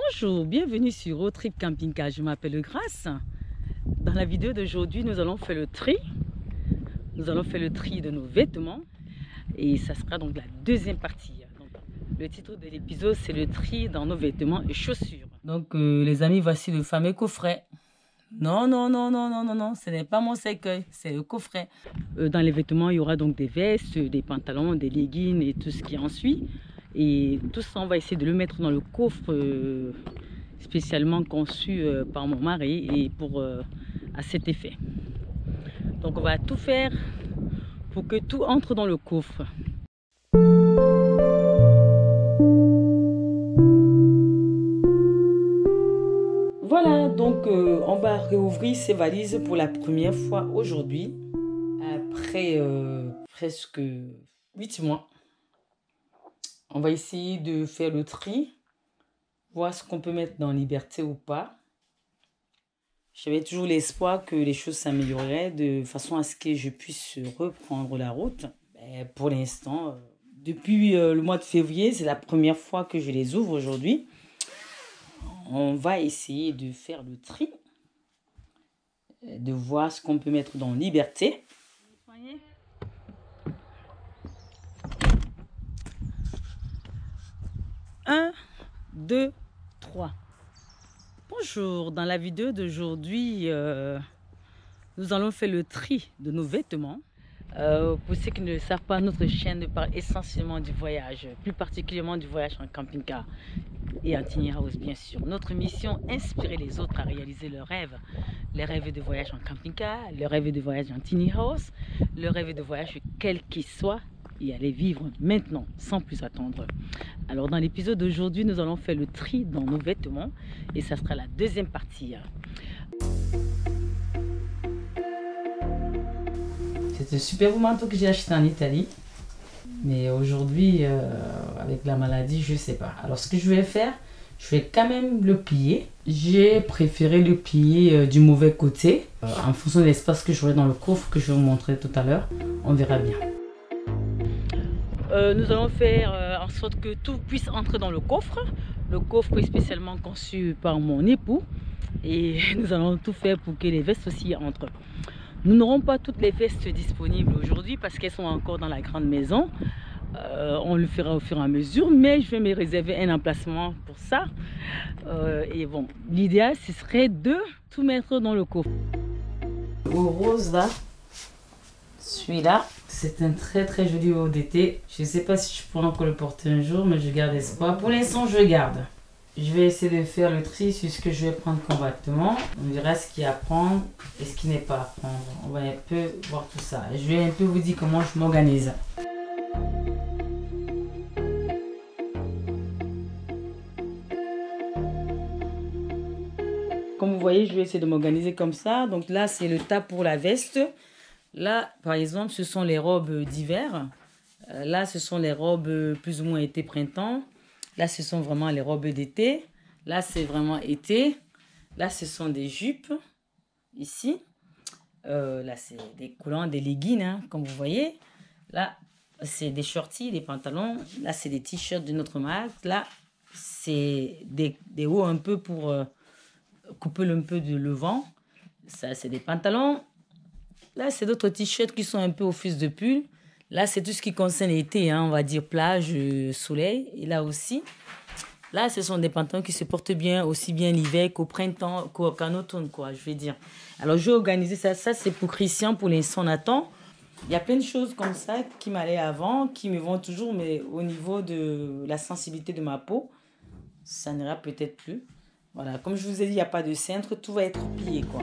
Bonjour, bienvenue sur Road Trip Camping Car. Je m'appelle Grace. Dans la vidéo d'aujourd'hui, nous allons faire le tri. Nous allons faire le tri de nos vêtements. Et ça sera donc la deuxième partie. Donc, le titre de l'épisode, c'est le tri dans nos vêtements et chaussures. Donc les amis, voici le fameux coffret. Non, ce n'est pas mon cercueil, c'est le coffret. Dans les vêtements, il y aura donc des vestes, des pantalons, des leggings et tout ce qui en suit. Et tout ça, on va essayer de le mettre dans le coffre spécialement conçu par mon mari et à cet effet. Donc on va tout faire pour que tout entre dans le coffre. Voilà, donc on va réouvrir ces valises pour la première fois aujourd'hui, après presque 8 mois. On va essayer de faire le tri, voir ce qu'on peut mettre dans Liberté ou pas. J'avais toujours l'espoir que les choses s'amélioreraient de façon à ce que je puisse reprendre la route. Mais pour l'instant, depuis le mois de février, c'est la première fois que je les ouvre aujourd'hui. On va essayer de faire le tri, de voir ce qu'on peut mettre dans Liberté. 1, 2, 3. Bonjour, dans la vidéo d'aujourd'hui, nous allons faire le tri de nos vêtements. Pour ceux qui ne le savent pas, notre chaîne parle essentiellement du voyage, plus particulièrement du voyage en camping-car et en tiny house, bien sûr. Notre mission, inspirer les autres à réaliser leurs rêves. Les rêves de voyage en camping-car, les rêves de voyage en tiny house, le rêve de voyage quel qu'il soit, et aller vivre maintenant, sans plus attendre. Alors dans l'épisode d'aujourd'hui, nous allons faire le tri dans nos vêtements et ça sera la deuxième partie. C'est un super manteau que j'ai acheté en Italie. Mais aujourd'hui, avec la maladie, je ne sais pas. Alors ce que je vais faire, je vais quand même le plier. J'ai préféré le plier du mauvais côté. En fonction de l'espace que j'aurai dans le coffre que je vais vous montrer tout à l'heure, on verra bien. Nous allons faire en sorte que tout puisse entrer dans le coffre. Le coffre est spécialement conçu par mon époux. Et nous allons tout faire pour que les vestes aussi entrent. Nous n'aurons pas toutes les vestes disponibles aujourd'hui parce qu'elles sont encore dans la grande maison. On le fera au fur et à mesure, mais je vais me réserver un emplacement pour ça. Et bon, l'idéal, ce serait de tout mettre dans le coffre. Au rose là, celui-là, c'est un très joli haut d'été. Je ne sais pas si je pourrai encore le porter un jour, mais je garde espoir. Pour l'instant, je le garde. Je vais essayer de faire le tri sur ce que je vais prendre comme vêtement. On verra ce qu'il y a à prendre et ce qui n'est pas à prendre. On va un peu voir tout ça. Je vais un peu vous dire comment je m'organise. Comme vous voyez, je vais essayer de m'organiser comme ça. Donc là, c'est le tas pour la veste. Là, par exemple, ce sont les robes d'hiver. Là, ce sont les robes plus ou moins été-printemps. Là, ce sont vraiment les robes d'été. Là, c'est vraiment été. Là, ce sont des jupes. Ici. Là, c'est des collants, des leggings, hein, comme vous voyez. Là, c'est des shorties, des pantalons. Là, c'est des t-shirts de notre marque. Là, c'est des hauts un peu pour couper un peu le vent. Ça, c'est des pantalons. Là, c'est d'autres t-shirts qui sont un peu au fils de pull. Là, c'est tout ce qui concerne l'été, hein, on va dire plage, soleil. Et là aussi, là, ce sont des pantalons qui se portent bien, aussi bien l'hiver qu'au printemps, qu'en automne, quoi, je vais dire. Alors, je vais organiser ça. Ça, c'est pour Christian, pour l'instant, on attend. Il y a plein de choses comme ça qui m'allaient avant, qui me vont toujours, mais au niveau de la sensibilité de ma peau, ça n'ira peut-être plus. Voilà, comme je vous ai dit, il n'y a pas de cintre, tout va être plié, quoi.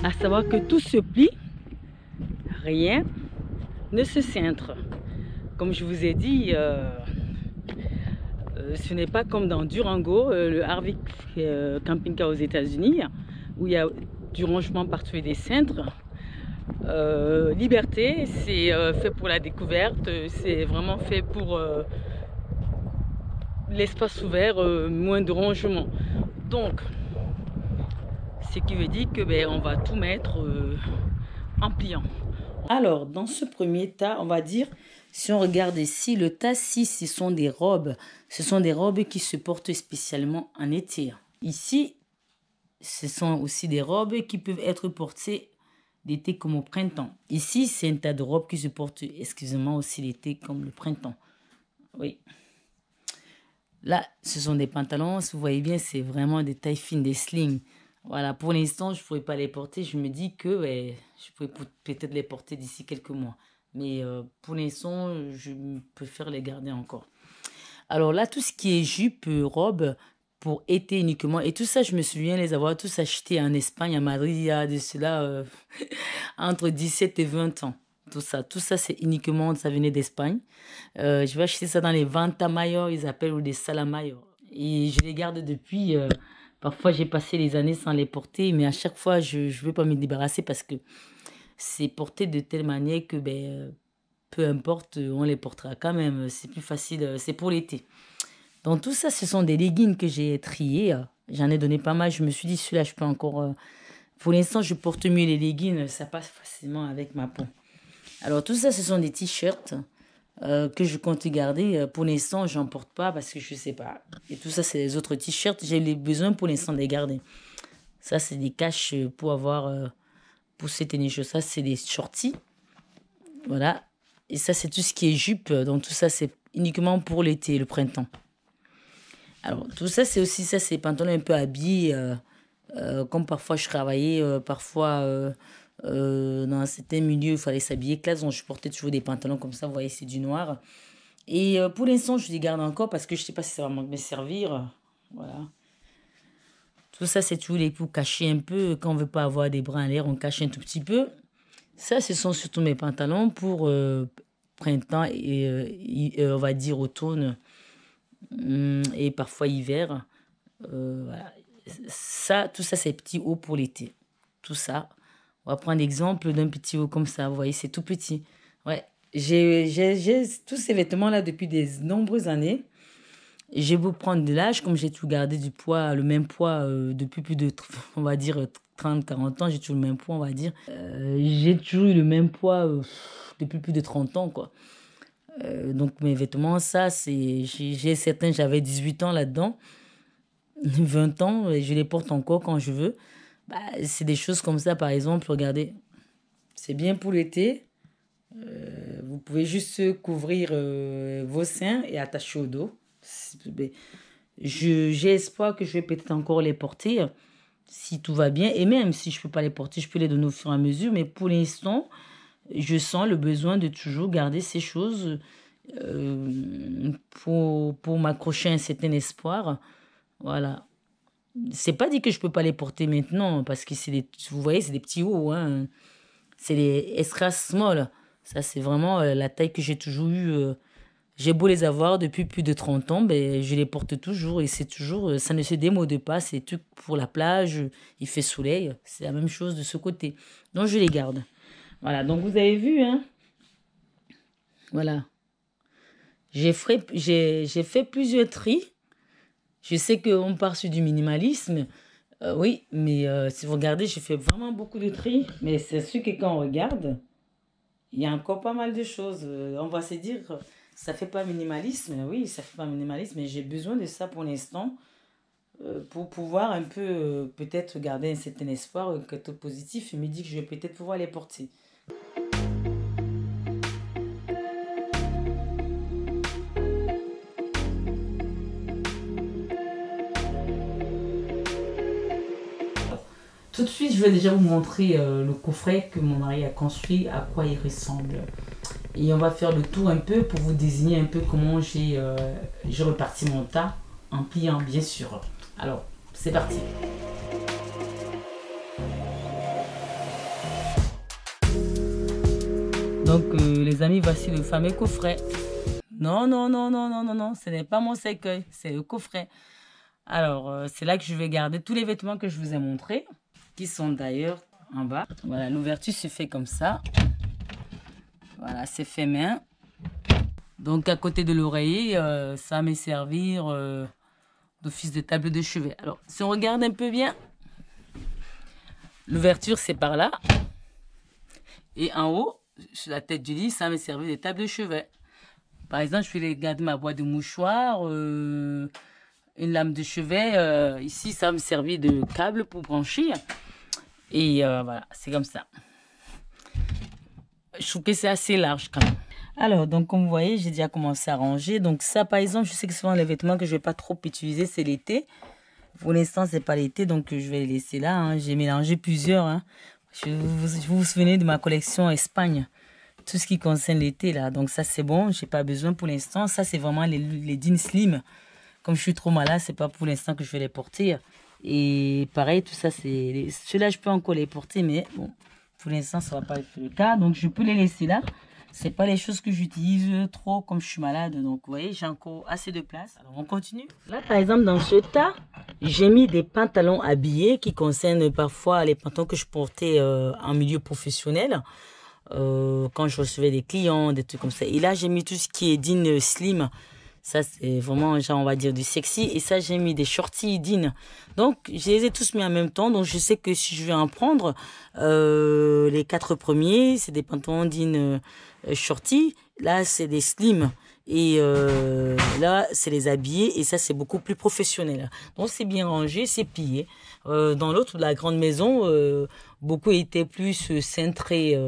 À savoir que tout se plie, rien ne se cintre. Comme je vous ai dit, ce n'est pas comme dans Durango, le Harvick Camping Car aux États-Unis, où il y a du rangement partout et des cintres. Liberté, c'est fait pour la découverte, c'est vraiment fait pour l'espace ouvert, moins de rangement. Donc, ce qui veut dire que on va tout mettre en pliant. Alors, dans ce premier tas, on va dire, si on regarde ici, le tas 6, ce sont des robes. Ce sont des robes qui se portent spécialement en été. Ici, ce sont aussi des robes qui peuvent être portées l'été comme au printemps. Ici, c'est un tas de robes qui se portent, excusez-moi, aussi l'été comme le printemps. Oui. Là, ce sont des pantalons. Si vous voyez bien, c'est vraiment des tailles fines, des slings. Voilà, pour l'instant, je ne pourrais pas les porter. Je me dis que je pourrais peut-être les porter d'ici quelques mois. Mais pour l'instant, je préfère les garder encore. Alors là, tout ce qui est jupe, robe, pour été uniquement. Et tout ça, je me souviens les avoir tous achetés en Espagne, à Madrid, il y a de cela entre 17 et 20 ans. Tout ça c'est uniquement, ça venait d'Espagne. Je vais acheter ça dans les Venta Mayor, ils appellent, ou des Salamayor. Et je les garde depuis. Parfois, j'ai passé les années sans les porter, mais à chaque fois, je ne veux pas me débarrasser parce que c'est porté de telle manière que, peu importe, on les portera quand même. C'est plus facile, c'est pour l'été. Donc, tout ça, ce sont des leggings que j'ai triés. J'en ai donné pas mal. Je me suis dit, celui-là, je peux encore... Pour l'instant, je porte mieux les leggings. Ça passe facilement avec ma peau. Alors, tout ça, ce sont des t-shirts que je compte garder. Pour l'instant, je n'en porte pas parce que je ne sais pas. Et tout ça, c'est les autres t-shirts. J'ai les besoins pour l'instant de les garder. Ça, c'est des caches pour avoir... pour ces tenues. Ça, c'est des shorties. Voilà. Et ça, c'est tout ce qui est jupe. Donc, tout ça, c'est uniquement pour l'été, le printemps. Alors, tout ça, c'est aussi ça, c'est pantalons un peu habillés. Comme parfois, je travaillais, parfois, dans certains milieux, il fallait s'habiller classe. Donc, je portais toujours des pantalons comme ça. Vous voyez, c'est du noir. Et pour l'instant, je les garde encore parce que je ne sais pas si ça va me servir. Voilà. Tout ça, c'est toujours pour cacher un peu. Quand on ne veut pas avoir des bras en l'air, on cache un tout petit peu. Ça, ce sont surtout mes pantalons pour printemps et on va dire automne et parfois hiver. Voilà. Ça, tout ça, c'est petit haut pour l'été. Tout ça. On va prendre l'exemple d'un petit haut comme ça. Vous voyez, c'est tout petit. Ouais. J'ai tous ces vêtements-là depuis des nombreuses années. J'ai beau prendre de l'âge, comme j'ai toujours gardé du poids, le même poids depuis plus de, on va dire, 30, 40 ans. J'ai toujours le même poids, on va dire. J'ai toujours eu le même poids depuis plus de 30 ans, quoi. Donc, mes vêtements, ça, c'est... J'ai certains, j'avais 18 ans là-dedans, 20 ans, et je les porte encore quand je veux. Bah, c'est des choses comme ça, par exemple, regardez. C'est bien pour l'été. Vous pouvez juste couvrir vos seins et attacher au dos. J'ai espoir que je vais peut-être encore les porter si tout va bien. Et même si je ne peux pas les porter, je peux les donner au fur et à mesure. Mais pour l'instant, je sens le besoin de toujours garder ces choses pour m'accrocher à un certain espoir. Voilà. C'est pas dit que je peux pas les porter maintenant parce que vous voyez, c'est des petits hauts. Hein. C'est les extra small. Ça, c'est vraiment la taille que j'ai toujours eue. J'ai beau les avoir depuis plus de 30 ans, je les porte toujours et c'est toujours, ça ne se démode pas. C'est tout pour la plage, il fait soleil. C'est la même chose de ce côté. Donc, je les garde. Voilà, donc vous avez vu, hein. Voilà. J'ai fait plusieurs tris. Je sais qu'on part sur du minimalisme. Oui, mais si vous regardez, j'ai fait vraiment beaucoup de tri. Mais c'est sûr que quand on regarde, il y a encore pas mal de choses. On va se dire, ça fait pas minimalisme. Oui, ça fait pas minimalisme, mais j'ai besoin de ça pour l'instant. Pour pouvoir un peu, peut-être garder un certain espoir, un côté positif. Et me dire que je vais peut-être pouvoir les porter. Tout de suite, je vais déjà vous montrer le coffret que mon mari a construit, à quoi il ressemble. Et on va faire le tour un peu pour vous désigner un peu comment j'ai reparti mon tas en pliant, bien sûr. Alors, c'est parti. Donc, les amis, voici le fameux coffret. Non, non, non, non, non, non, non, ce n'est pas mon cercueil, c'est le coffret. Alors, c'est là que je vais garder tous les vêtements que je vous ai montrés, qui sont d'ailleurs en bas. Voilà, l'ouverture se fait comme ça. Voilà, c'est fait main. Donc, à côté de l'oreiller, ça va me servir d'office de table de chevet. Alors, si on regarde un peu bien, l'ouverture, c'est par là. Et en haut, sur la tête du lit, ça me servir de table de chevet. Par exemple, je vais garder ma boîte de mouchoirs, une lame de chevet. Ici, ça me servir de câble pour brancher. Et voilà, c'est comme ça. Je trouve que c'est assez large quand même. Alors, donc comme vous voyez, j'ai déjà commencé à ranger. Donc ça, par exemple, je sais que souvent les vêtements que je ne vais pas trop utiliser, c'est l'été. Pour l'instant, c'est pas l'été, donc je vais les laisser là. Hein. J'ai mélangé plusieurs. Hein. Vous vous souvenez de ma collection Espagne? Tout ce qui concerne l'été là. Donc ça, c'est bon. J'ai pas besoin pour l'instant. Ça, c'est vraiment les jeans slim. Comme je suis trop malade, c'est pas pour l'instant que je vais les porter. Et pareil, tout ça, c'est... Ceux-là, je peux encore les porter, mais bon, pour l'instant, ça va pas être le cas. Donc, je peux les laisser là. C'est pas les choses que j'utilise trop comme je suis malade. Donc, vous voyez, j'ai encore assez de place. Alors, on continue. Là, par exemple, dans ce tas, j'ai mis des pantalons habillés qui concernent parfois les pantalons que je portais en milieu professionnel. Quand je recevais des clients, des trucs comme ça. Et là, j'ai mis tout ce qui est jean slim. Ça, c'est vraiment, genre, on va dire, du sexy. Et ça, j'ai mis des shorties jean. Donc, je les ai tous mis en même temps. Donc, je sais que si je vais en prendre, les 4 premiers, c'est des pantalons jean shorty. Là, c'est des slim. Et là, c'est les habillés. Et ça, c'est beaucoup plus professionnel. Donc, c'est bien rangé, c'est plié. Dans l'autre, la grande maison, beaucoup étaient plus cintrés,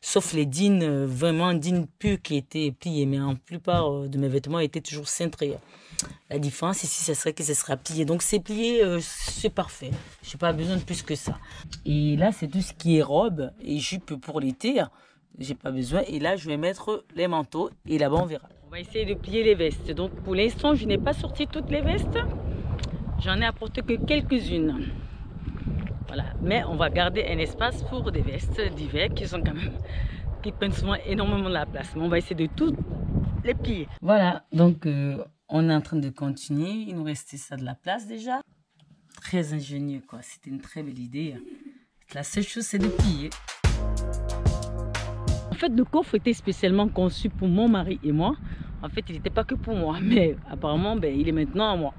sauf les jeans, vraiment jeans purs qui étaient pliés. Mais en plupart de mes vêtements étaient toujours cintrés. La différence ici, ce serait que ce sera plié. Donc, c'est plié, c'est parfait. Je n'ai pas besoin de plus que ça. Et là, c'est tout ce qui est robe et jupe pour l'été. J'ai pas besoin. Et là, je vais mettre les manteaux. Et là-bas, on verra. On va essayer de plier les vestes. Donc, pour l'instant, je n'ai pas sorti toutes les vestes. J'en ai apporté que quelques-unes. Voilà. Mais on va garder un espace pour des vestes d'hiver qui prennent souvent énormément de la place. Mais on va essayer de toutes les plier. Voilà. Donc, on est en train de continuer. Il nous restait ça de la place déjà. Très ingénieux, quoi. C'était une très belle idée. La seule chose, c'est de plier. En fait, le coffre était spécialement conçu pour mon mari et moi. En fait, il n'était pas que pour moi, mais apparemment, il est maintenant à moi.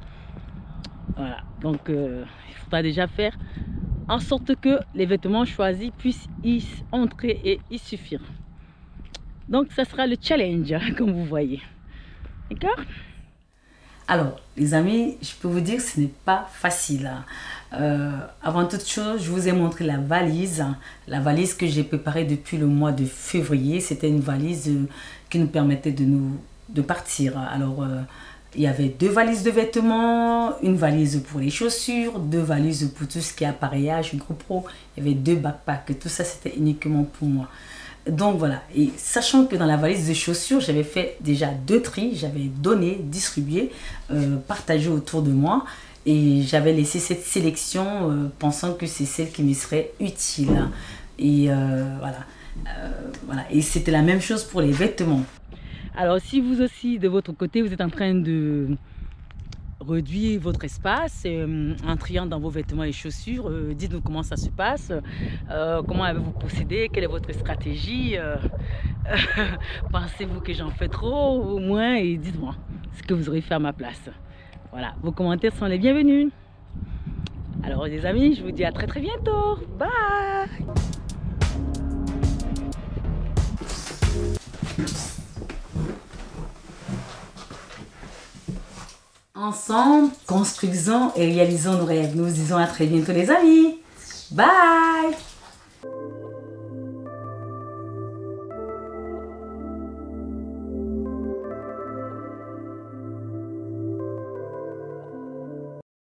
Voilà, donc il faudra déjà faire en sorte que les vêtements choisis puissent y entrer et y suffire. Donc, ça sera le challenge, comme vous voyez. D'accord? Alors, les amis, je peux vous dire que ce n'est pas facile. Avant toute chose, je vous ai montré la valise que j'ai préparée depuis le mois de février. C'était une valise qui nous permettait de partir. Alors, il y avait 2 valises de vêtements, une valise pour les chaussures, 2 valises pour tout ce qui est appareillage, GoPro. Il y avait 2 backpacks. Tout ça, c'était uniquement pour moi. Donc voilà, et sachant que dans la valise de chaussures, j'avais fait déjà 2 tris, j'avais donné, distribué, partagé autour de moi. Et j'avais laissé cette sélection pensant que c'est celle qui me serait utile. Et voilà. Voilà. Et c'était la même chose pour les vêtements. Alors si vous aussi, de votre côté, vous êtes en train de réduire votre espace en triant dans vos vêtements et chaussures, dites-nous comment ça se passe, comment avez-vous procédé, quelle est votre stratégie, pensez-vous que j'en fais trop ou moins, et dites-moi ce que vous aurez fait à ma place. Voilà, vos commentaires sont les bienvenus. Alors les amis, je vous dis à très très bientôt. Bye. Ensemble, construisons et réalisons nos rêves. Nous vous disons à très bientôt les amis. Bye.